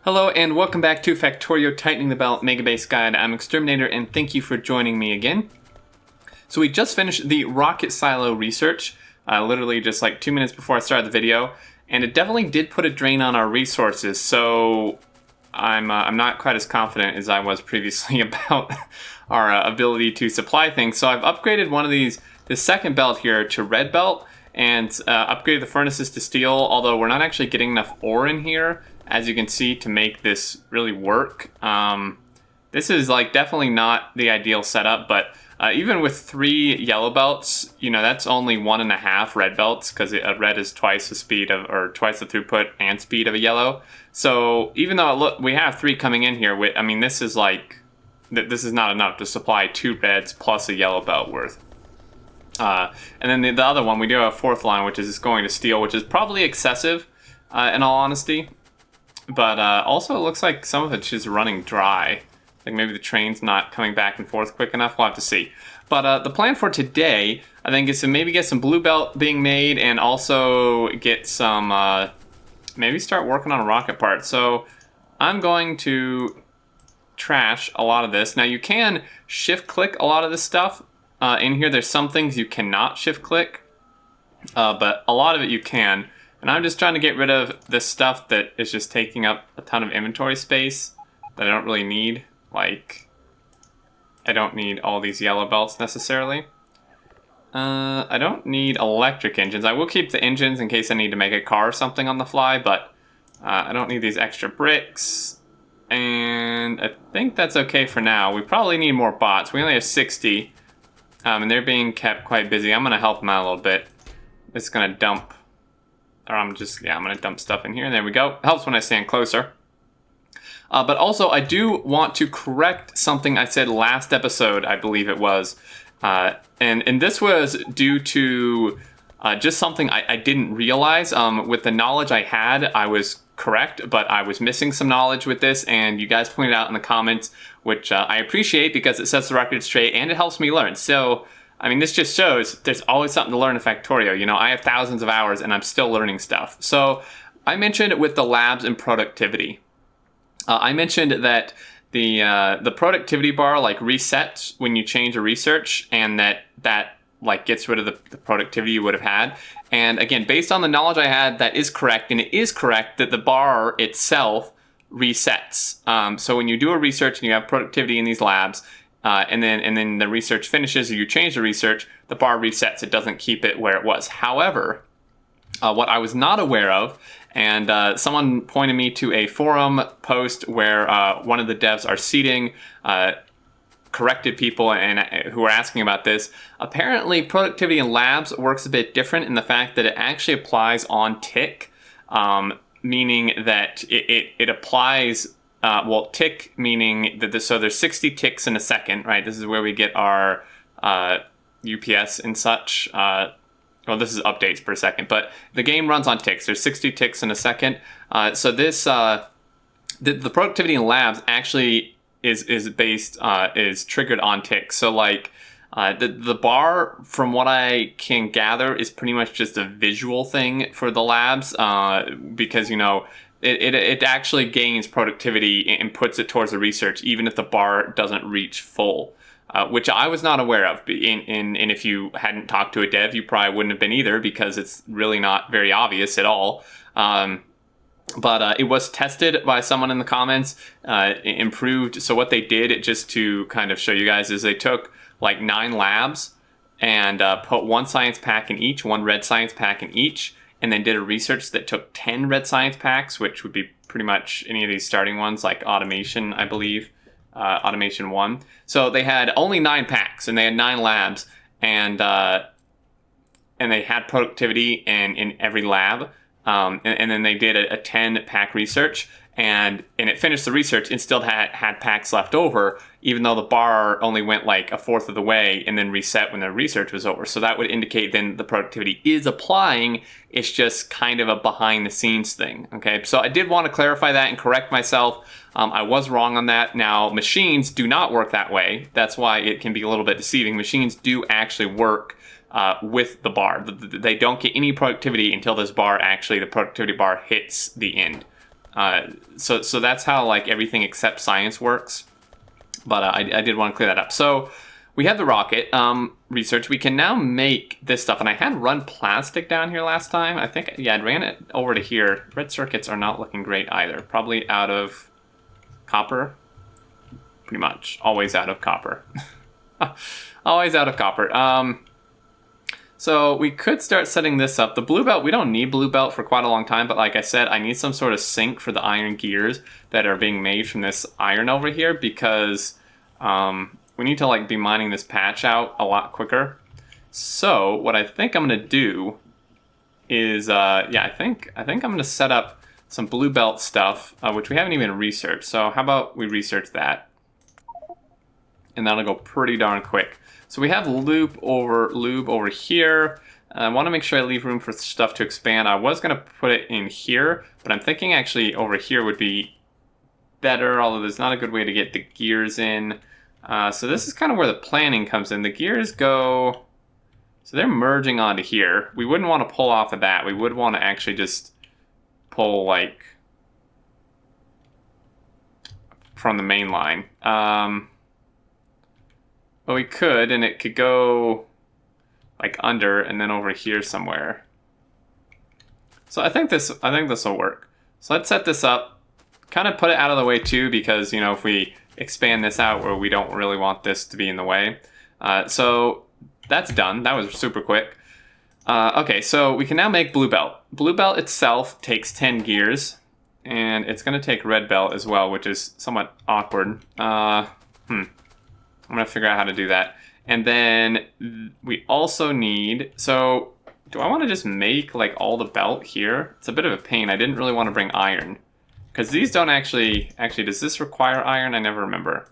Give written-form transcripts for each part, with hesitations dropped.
Hello and welcome back to Factorio Tightening the Belt Megabase Guide. I'm Xterminator and thank you for joining me again. So we just finished the rocket silo research, literally just like 2 minutes before I started the video, and it definitely did put a drain on our resources, so I'm not quite as confident as I was previously about our ability to supply things. So I've upgraded one of this second belt here to red belt, and upgraded the furnaces to steel, although we're not actually getting enough ore in here, as you can see, to make this really work. This is like definitely not the ideal setup, but even with 3 yellow belts, you know, that's only 1.5 red belts, because a red is twice the speed of, or twice the throughput and speed of a yellow. So even though we have 3 coming in here, I mean, this is like, this is not enough to supply 2 reds plus a yellow belt worth. And then the other one, we do have a 4th line, which is going to steel, which is probably excessive, in all honesty. But also it looks like some of it's just running dry. Like maybe the train's not coming back and forth quick enough. We'll have to see. But the plan for today, I think, is to maybe get some blue belt being made and also get some, maybe start working on a rocket part. So I'm going to trash a lot of this. Now you can shift click a lot of this stuff. In here there's some things you cannot shift click, but a lot of it you can. And I'm just trying to get rid of the stuff that is just taking up a ton of inventory space that I don't really need. Like, I don't need all these yellow belts necessarily. I don't need electric engines. I will keep the engines in case I need to make a car or something on the fly, but I don't need these extra bricks. And I think that's okay for now. We probably need more bots. We only have 60, and they're being kept quite busy. I'm going to help them out a little bit. It's going to dump. Or I'm gonna dump stuff in here. There we go. Helps when I stand closer. But also, I do want to correct something I said last episode, I believe it was. And this was due to just something I didn't realize. With the knowledge I had, I was correct, but I was missing some knowledge with this, and you guys pointed out in the comments, which I appreciate because it sets the record straight and it helps me learn. So, I mean, this just shows there's always something to learn in Factorio. You know, I have thousands of hours and I'm still learning stuff. So I mentioned with the labs and productivity, I mentioned that the productivity bar like resets when you change a research, and that like gets rid of the productivity you would have had. And again, based on the knowledge I had, that is correct. And it is correct that the bar itself resets. So when you do a research and you have productivity in these labs, and then the research finishes, or you change the research, the bar resets. It doesn't keep it where it was. However, what I was not aware of, and someone pointed me to a forum post where one of the devs are seeding corrected people and who are asking about this. Apparently, productivity in labs works a bit different in the fact that it actually applies on tick, meaning that it applies. Well, tick meaning that so there's 60 ticks in a second, right? This is where we get our UPS and such. Well, this is updates per second, but the game runs on ticks. There's 60 ticks in a second. So this the productivity in labs actually is triggered on ticks. So like the bar, from what I can gather, is pretty much just a visual thing for the labs, because you know. It actually gains productivity and puts it towards the research, even if the bar doesn't reach full, which I was not aware of. And if you hadn't talked to a dev, you probably wouldn't have been either, because it's really not very obvious at all. But it was tested by someone in the comments, improved. So what they did, just to kind of show you guys, is they took like 9 labs and put 1 science pack in each, 1 red science pack in each, and then did a research that took 10 red science packs, which would be pretty much any of these starting ones, like automation, I believe, automation 1. So they had only 9 packs, and they had 9 labs, and they had productivity in every lab, and then they did a 10 pack research, and it finished the research and still had packs left over, even though the bar only went like 1/4 of the way and then reset when the research was over. So that would indicate then the productivity is applying. It's just kind of a behind the scenes thing. Okay, so I did want to clarify that and correct myself. I was wrong on that. Now, machines do not work that way. That's why it can be a little bit deceiving. Machines do actually work with the bar. They don't get any productivity until this bar, actually, the productivity bar hits the end. So that's how like everything except science works. But I did want to clear that up. So we have the rocket research. We can now make this stuff. And I had run plastic down here last time. I think, yeah, I ran it over to here. Red circuits are not looking great either. Probably out of copper. Pretty much. Always out of copper. Always out of copper. So we could start setting this up. The blue belt, we don't need blue belt for quite a long time, but like I said, I need some sort of sink for the iron gears that are being made from this iron over here, because we need to like be mining this patch out a lot quicker. So what I think I'm gonna do is, yeah, I think I'm gonna set up some blue belt stuff, which we haven't even researched. So how about we research that? And that'll go pretty darn quick. So we have lube over here. I want to make sure I leave room for stuff to expand. I was going to put it in here, but I'm thinking actually over here would be better, although there's not a good way to get the gears in. So this is kind of where the planning comes in. The gears go, so they're merging onto here. We wouldn't want to pull off of that. We would want to actually just pull like from the main line. Well, we could, and it could go like under and then over here somewhere. So I think this will work. So let's set this up, kind of put it out of the way too, because, you know, if we expand this out where we don't really want this to be in the way. So that's done. That was super quick. Okay, so we can now make blue belt. Blue belt itself takes 10 gears, and it's going to take red belt as well, which is somewhat awkward. I'm going to figure out how to do that. And then we also need, so do I want to just make like all the belt here? It's a bit of a pain. I didn't really want to bring iron, because these don't actually, does this require iron? I never remember.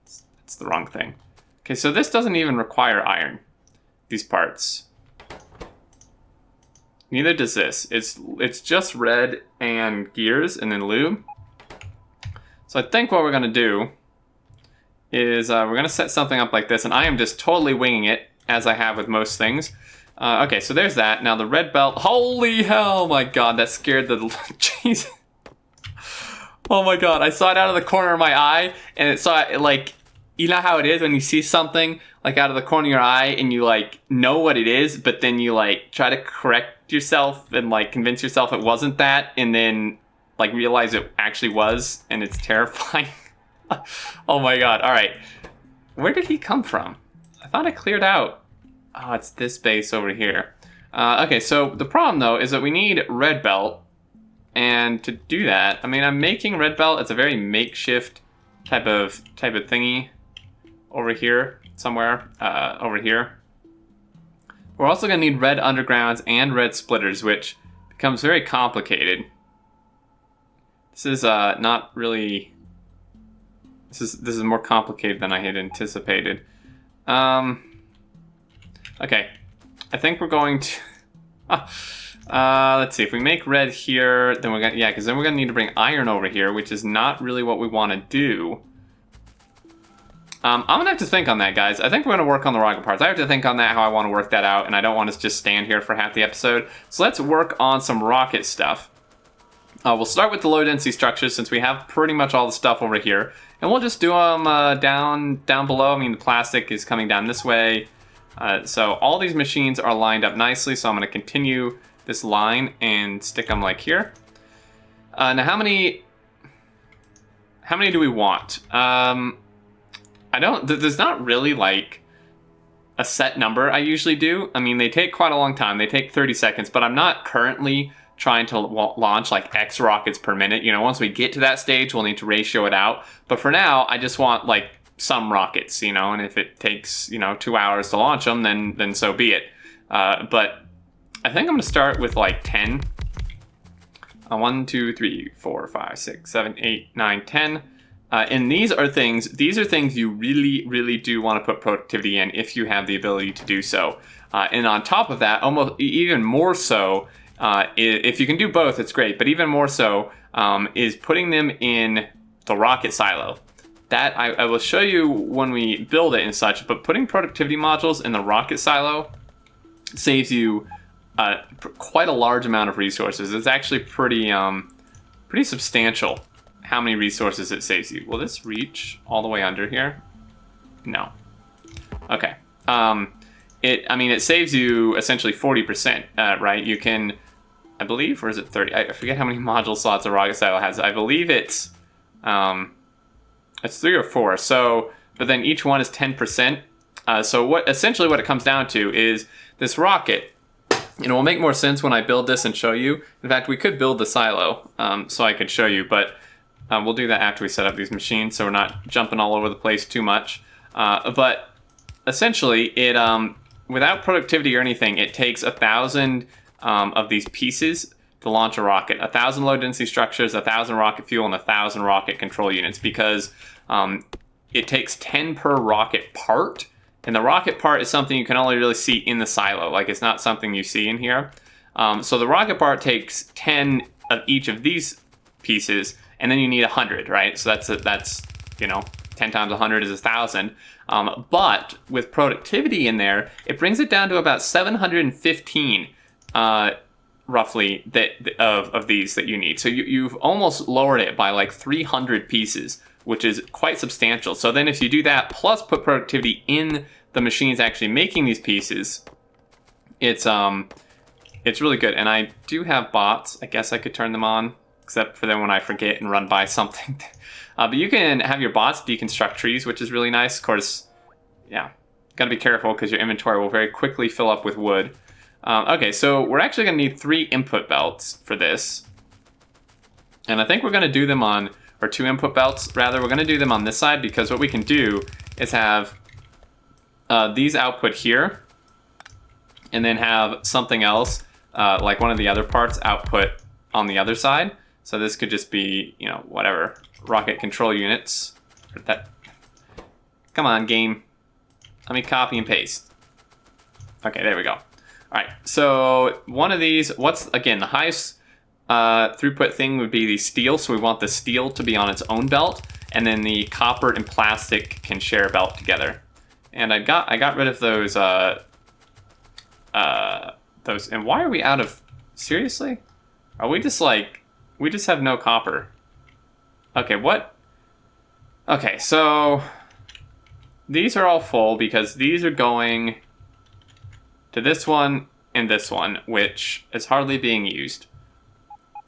It's the wrong thing. Okay, so this doesn't even require iron, these parts. Neither does this. It's just red and gears and then lube. So I think what we're going to do is we're going to set something up like this, and I am just totally winging it, as I have with most things. Okay, so there's that. Now the red belt, holy hell, my god, that scared the, jeez. Oh my god, I saw it out of the corner of my eye, and it saw it like, you know how it is when you see something like out of the corner of your eye, and you like know what it is, but then you like try to correct yourself and like convince yourself it wasn't that, and then like realize it actually was, and it's terrifying. Oh my god, alright. Where did he come from? I thought I cleared out. Oh, it's this base over here. Okay, so the problem though is that we need red belt. And to do that, I mean, I'm making red belt. It's a very makeshift type of thingy over here, somewhere over here. We're also gonna need red undergrounds and red splitters, which becomes very complicated. This is not really... This is more complicated than I had anticipated. Okay, I think we're going to. Let's see. If we make red here, then we're gonna, yeah, because then we're gonna need to bring iron over here, which is not really what we want to do. I'm gonna have to think on that, guys. I think we're gonna work on the rocket parts. I have to think on that, how I want to work that out, and I don't want to just stand here for half the episode. So let's work on some rocket stuff. We'll start with the low density structures, since we have pretty much all the stuff over here. And we'll just do them down below. I mean, the plastic is coming down this way. So all these machines are lined up nicely. So I'm going to continue this line and stick them like here. Now, how many do we want? There's not really like a set number I usually do. I mean, they take quite a long time. They take 30 seconds, but I'm not currently trying to launch like X rockets per minute. You know, once we get to that stage, we'll need to ratio it out. But for now, I just want like some rockets, you know, and if it takes, you know, 2 hours to launch them, then so be it. But I think I'm gonna start with like 10. 1, 2, 3, 4, 5, 6, 7, 8, 9, 10. And these are things you really, really do want to put productivity in if you have the ability to do so. And on top of that, almost even more so, if you can do both, it's great. But even more so is putting them in the rocket silo. That I will show you when we build it and such. But putting productivity modules in the rocket silo saves you quite a large amount of resources. It's actually pretty pretty substantial how many resources it saves you. Will this reach all the way under here? No. Okay. It saves you essentially 40%, right? You can, I believe, or is it 30? I forget how many module slots a rocket silo has. I believe it's 3 or 4. So, but then each one is 10%. So essentially what it comes down to is this rocket. It will make more sense when I build this and show you. In fact, we could build the silo so I could show you, but we'll do that after we set up these machines, so we're not jumping all over the place too much. But essentially, it without productivity or anything, it takes 1,000 of these pieces to launch a rocket. 1,000 low density structures, 1,000 rocket fuel, and 1,000 rocket control units, because it takes 10 per rocket part. And the rocket part is something you can only really see in the silo. Like, it's not something you see in here. So the rocket part takes 10 of each of these pieces, and then you need 100, right? So that's 10 times 100 is 1,000. But with productivity in there, it brings it down to about 715, roughly, of these that you need. So you've almost lowered it by like 300 pieces, which is quite substantial. So then if you do that, plus put productivity in the machines actually making these pieces, it's really good. And I do have bots. I guess I could turn them on, except for then when I forget and run by something. But you can have your bots deconstruct trees, which is really nice. Of course, yeah, gotta be careful because your inventory will very quickly fill up with wood. Okay, so we're actually gonna need 3 input belts for this. And I think we're gonna do them on, or 2 input belts, rather. We're going to do them on this side, because what we can do is have these output here, and then have something else, like one of the other parts, output on the other side. So this could just be, whatever, rocket control units. Come on, game. Let me copy and paste. Okay, there we go. All right, so one of these, again, the highest throughput thing would be the steel, so we want the steel to be on its own belt, and then the copper and plastic can share a belt together. And I got rid of those. And why are we out of? Seriously? Are we just we just have no copper? Okay, what? Okay, so these are all full because these are going to this one and this one, which is hardly being used.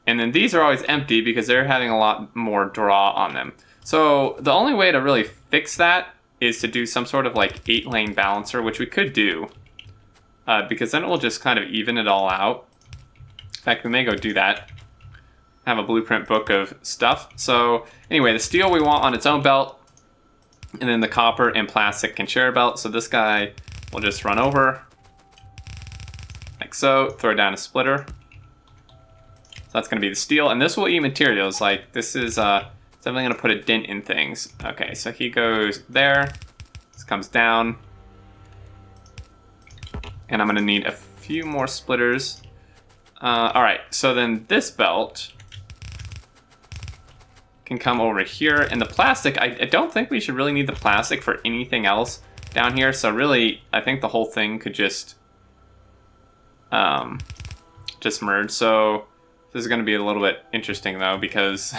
And then these are always empty because they're having a lot more draw on them. So the only way to really fix that is to do some sort of 8-lane balancer, which we could do, because then it will just kind of even it all out. In fact, we may go do that. Have a blueprint book of stuff. So anyway, the steel we want on its own belt, and then the copper and plastic can share a belt. So this guy will just run over, like so, throw down a splitter. That's going to be the steel, and this will eat materials. This is definitely going to put a dent in things. Okay, so he goes there. This comes down. And I'm going to need a few more splitters. All right, so then this belt can come over here. And the plastic, I don't think we should really need the plastic for anything else down here. So really, I think the whole thing could just merge. So this is going to be a little bit interesting, though, because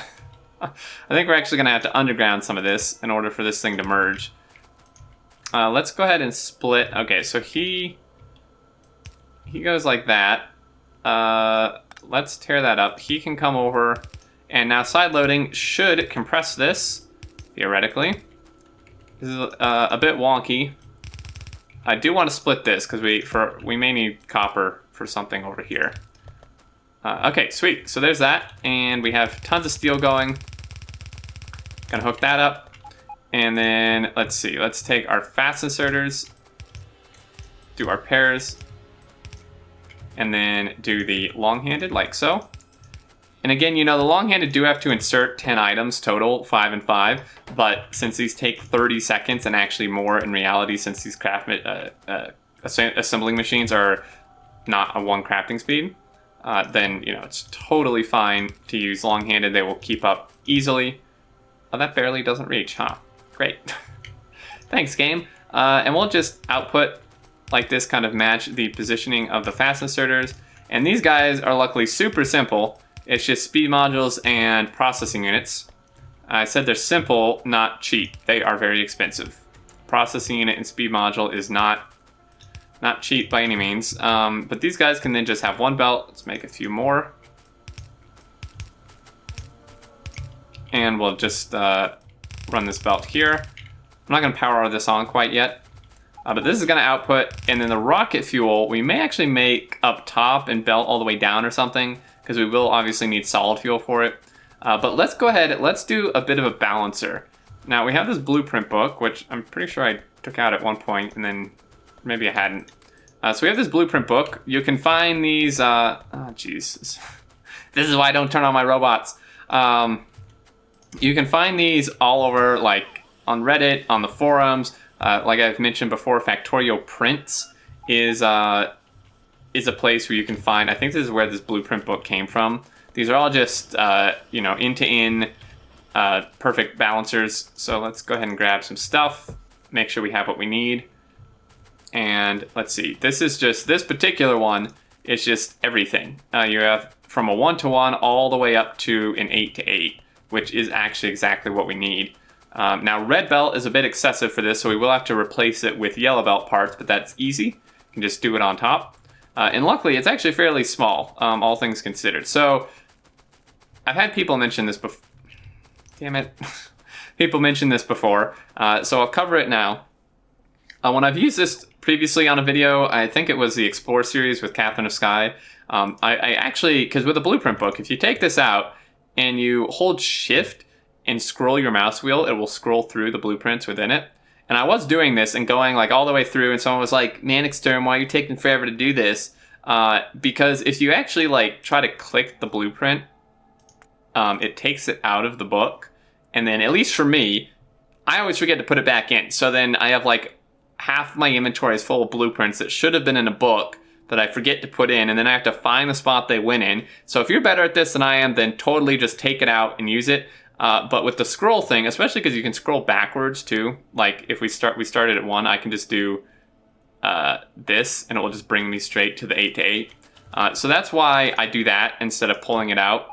I think we're actually going to have to underground some of this in order for this thing to merge. Let's go ahead and split. Okay, so he goes like that. Let's tear that up. He can come over, and now side loading should compress this, theoretically. This is a bit wonky. I do want to split this because we may need copper for something over here. Okay, sweet. So there's that, and we have tons of steel going. Gonna hook that up, and then let's see. Let's take our fast inserters, do our pairs, and then do the long-handed like so. And again, the long-handed do have to insert 10 items total, 5 and 5. But since these take 30 seconds, and actually more in reality, since these assembling machines are not a 1 crafting speed, then it's totally fine to use long-handed. They will keep up easily. Oh, that barely doesn't reach, huh? Great. Thanks, game. And we'll just output like this, kind of match the positioning of the fast inserters. And these guys are luckily super simple. It's just speed modules and processing units. I said they're simple, not cheap. They are very expensive. Processing unit and speed module is not cheap by any means. But these guys can then just have one belt. Let's make a few more. And we'll just run this belt here. I'm not going to power this on quite yet. But this is going to output, and then the rocket fuel, we may actually make up top and belt all the way down or something, because we will obviously need solid fuel for it. But let's go ahead, let's do a bit of a balancer. Now we have this blueprint book, which I'm pretty sure I took out at one point, and then maybe I hadn't. So we have this blueprint book. You can find these, oh jeez. This is why I don't turn on my robots. You can find these all over, like on Reddit, on the forums. Like I've mentioned before, Factorio Prints is a place where you can find, I think this is where this blueprint book came from. These are all just, you know, in-to-in perfect balancers. So let's go ahead and grab some stuff, make sure we have what we need. And let's see, this particular one is just everything. You have from a 1-to-1 all the way up to an 8-to-8, which is actually exactly what we need. Now red belt is a bit excessive for this, so we will have to replace it with yellow belt parts, but that's easy. You can just do it on top. And luckily it's actually fairly small, all things considered. So I've had people mention this before. Damn it. People mention this before, so I'll cover it now. When I've used this previously on a video, I think it was the Explore series with Captain of Sky. I actually, because with a blueprint book, if you take this out and you hold shift and scroll your mouse wheel, it will scroll through the blueprints within it. And I was doing this and going like all the way through, and someone was like, man, Xterm, why are you taking forever to do this? Because if you actually like try to click the blueprint, it takes it out of the book. And then at least for me, I always forget to put it back in. So then I have like half my inventory is full of blueprints that should have been in a book that I forget to put in, and then I have to find the spot they went in. So if you're better at this than I am, then totally just take it out and use it. But with the scroll thing, especially because you can scroll backwards too, like if we started at 1, I can just do this and it will just bring me straight to the 8-to-8. So that's why I do that instead of pulling it out.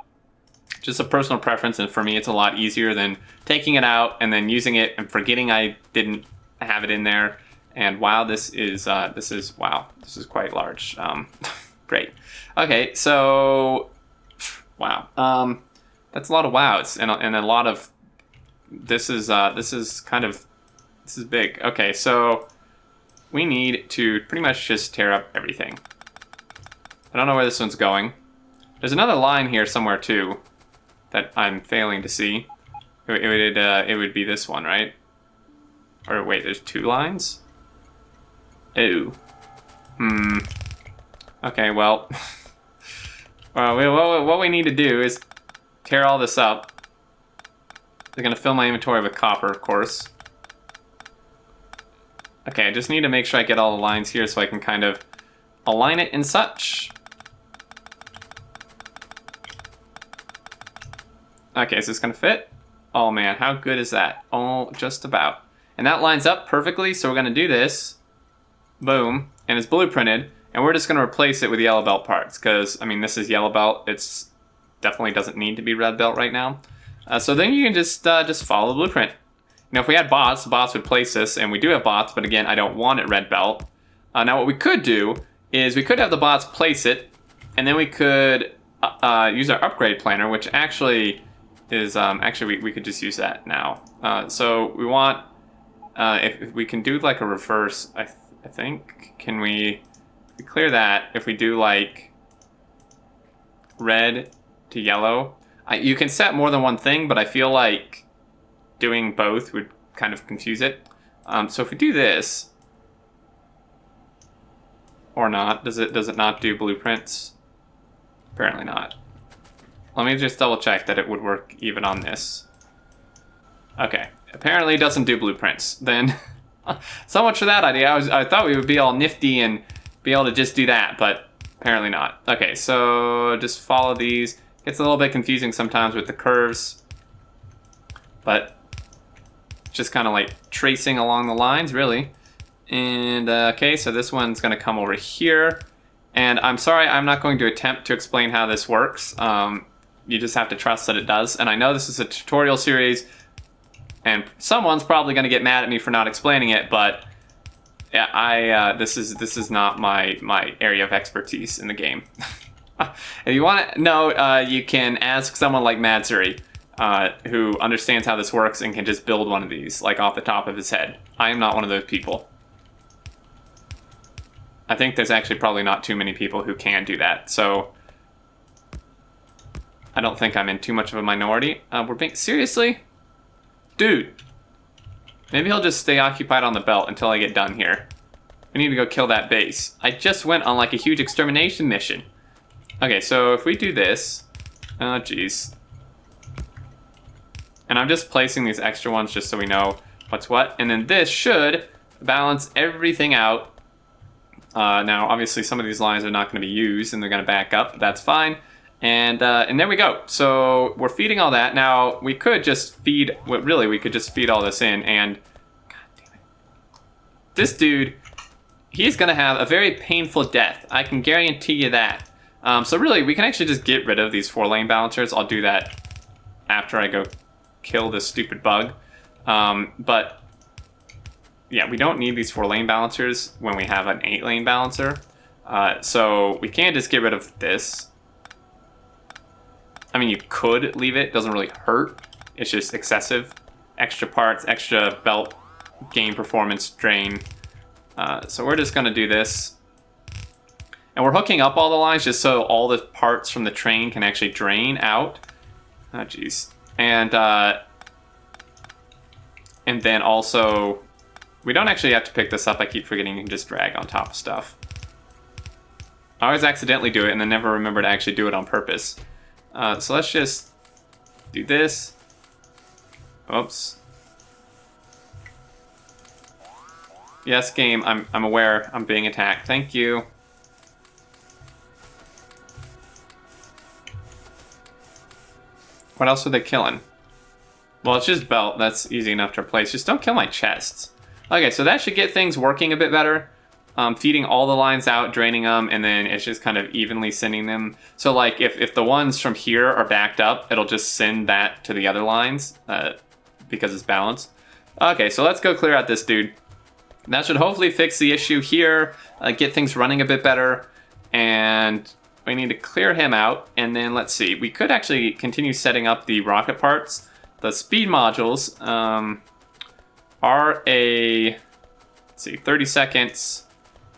Just a personal preference, and for me it's a lot easier than taking it out and then using it and forgetting I didn't have it in there. And wow, this is quite large. Great. Okay, so wow. That's a lot of wows and a lot of this is big. Okay, so we need to pretty much just tear up everything. I don't know where this one's going. There's another line here somewhere too that I'm failing to see. It would be this one, right? Or wait, there's 2 lines? Ew. Okay, well, what we need to do is tear all this up. They're gonna fill my inventory with copper, of course. Okay, I just need to make sure I get all the lines here so I can kind of align it and such. Okay, is this gonna fit? Oh man, how good is that? Oh, just about. And that lines up perfectly, so we're gonna do this. Boom, and it's blueprinted, and we're just gonna replace it with yellow belt parts, because, I mean, this is yellow belt, it's definitely doesn't need to be red belt right now. So then you can just follow the blueprint. Now, if we had bots, the bots would place this, and we do have bots, but again, I don't want it red belt. Now, what we could do is we could have the bots place it, and then we could use our upgrade planner, which actually is, we could just use that now. So we want, if we can do like a reverse, I think, can we clear that if we do like red to yellow? You can set more than one thing, but I feel like doing both would kind of confuse it. So if we do this, or not, does it not do blueprints? Apparently not. Let me just double check that it would work even on this. Okay, apparently it doesn't do blueprints. Then, so much for that idea. I thought we would be all nifty and be able to just do that, but apparently not. Okay, so just follow these. Gets a little bit confusing sometimes with the curves, but just kind of like tracing along the lines, really. And okay, so this one's gonna come over here. And I'm sorry, I'm not going to attempt to explain how this works. you just have to trust that it does. And I know this is a tutorial series, and someone's probably going to get mad at me for not explaining it, but yeah, this is not my area of expertise in the game. If you want to know, you can ask someone like Matsuri, who understands how this works and can just build one of these, like off the top of his head. I am not one of those people. I think there's actually probably not too many people who can do that, so I don't think I'm in too much of a minority. We're being... Seriously? Dude. Maybe he'll just stay occupied on the belt until I get done here. We need to go kill that base. I just went on like a huge extermination mission. Okay, so if we do this... Oh, jeez. And I'm just placing these extra ones just so we know what's what. And then this should balance everything out. Now, obviously, some of these lines are not going to be used, and they're going to back up. But that's fine. And there we go. So we're feeding all that. Now, we could just feed... Well, really, we could just feed all this in. And... God damn it. This dude, he's going to have a very painful death. I can guarantee you that. So really, we can actually just get rid of these 4-lane balancers. I'll do that after I go kill this stupid bug. But... yeah, we don't need these 4-lane balancers when we have an 8-lane balancer. So we can just get rid of this. I mean, you could leave it. It doesn't really hurt. It's just excessive. Extra parts, extra belt, gain performance, drain. So we're just going to do this. And we're hooking up all the lines just so all the parts from the train can actually drain out. Oh, jeez. And then also... we don't actually have to pick this up. I keep forgetting you can just drag on top of stuff. I always accidentally do it and then never remember to actually do it on purpose. So let's just do this. Oops. Yes, game, I'm aware I'm being attacked. Thank you. What else are they killing? Well, it's just belt. That's easy enough to replace. Just don't kill my chests. Okay, so that should get things working a bit better. Feeding all the lines out, draining them, and then it's just kind of evenly sending them. So like if the ones from here are backed up, it'll just send that to the other lines because it's balanced. Okay, so let's go clear out this dude. That should hopefully fix the issue here, get things running a bit better, and we need to clear him out. And then let's see, we could actually continue setting up the rocket parts. The speed modules are a, let's see, 30 seconds.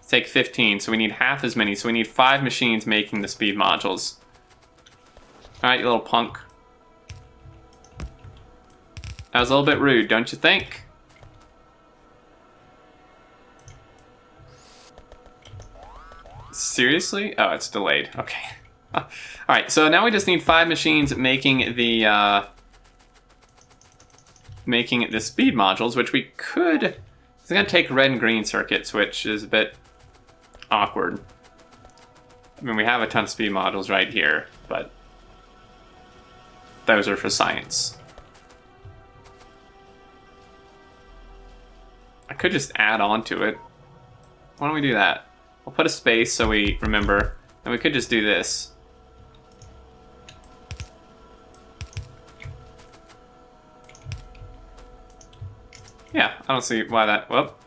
Take 15, so we need half as many. So we need 5 machines making the speed modules. All right, you little punk. That was a little bit rude, don't you think? Seriously? Oh, it's delayed. Okay. All right, so now we just need 5 machines making the speed modules, which we could. It's gonna take red and green circuits, which is a bit awkward. I mean, we have a ton of speed modules right here, but those are for science. I could just add on to it. Why don't we do that? We'll put a space so we remember, and we could just do this. Yeah, I don't see why that... Whoop.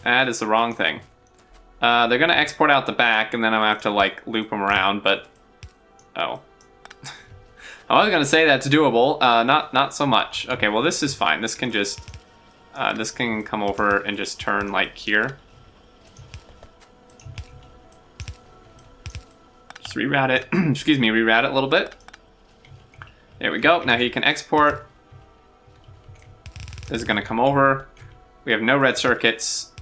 That is the wrong thing. They're going to export out the back, and then I'm going to have to, like, loop them around, but... Oh. I was going to say that's doable. Not so much. Okay, well, this is fine. This can just... this can come over and just turn, like, here. Just reroute it. Excuse me, reroute it a little bit. There we go. Now he can export. This is going to come over. We have no red circuits.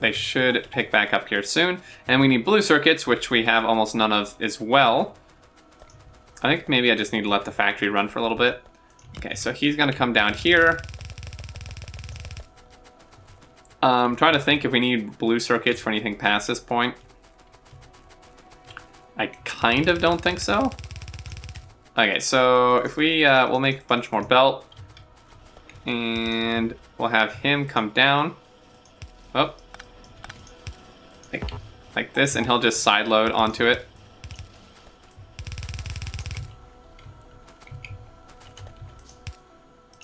They should pick back up here soon. And we need blue circuits, which we have almost none of as well. I think maybe I just need to let the factory run for a little bit. Okay, so he's going to come down here. I'm trying to think if we need blue circuits for anything past this point. I kind of don't think so. Okay, so if we, we'll make a bunch more belt. And we'll have him come down. Oh. Like this, and he'll just side load onto it.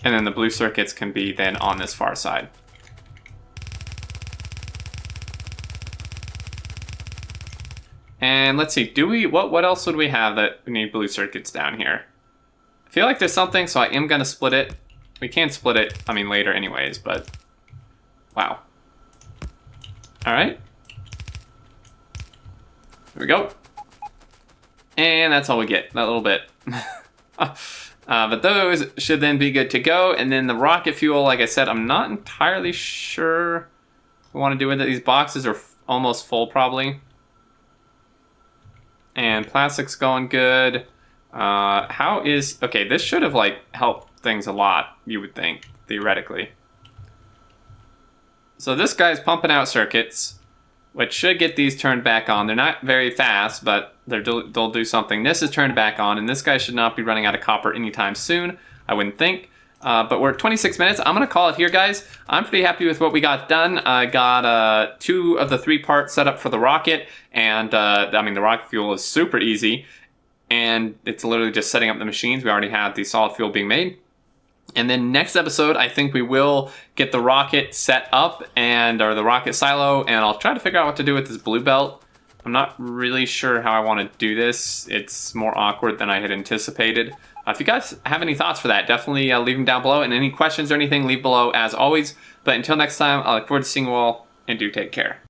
And then the blue circuits can be then on this far side. And let's see, what else would we have that we need blue circuits down here? I feel like there's something, so I am gonna split it. We can split it, I mean, later anyways, but wow. All right. Here we go. And that's all we get, that little bit. But those should then be good to go. And then the rocket fuel, like I said, I'm not entirely sure what I want to do with it. These boxes are almost full probably. And plastic's going good. Okay, this should have like helped things a lot, you would think, theoretically. So this guy's pumping out circuits, which should get these turned back on. They're not very fast, but they'll do something. This is turned back on, and this guy should not be running out of copper anytime soon, I wouldn't think. But we're at 26 minutes. I'm going to call it here, guys. I'm pretty happy with what we got done. I got 2 of the 3 parts set up for the rocket, and I mean, the rocket fuel is super easy, and it's literally just setting up the machines. We already have the solid fuel being made. And then next episode, I think we will get the rocket set up or the rocket silo, and I'll try to figure out what to do with this blue belt. I'm not really sure how I want to do this. It's more awkward than I had anticipated. If you guys have any thoughts for that, definitely leave them down below. And any questions or anything, leave below as always. But until next time, I look forward to seeing you all, and do take care.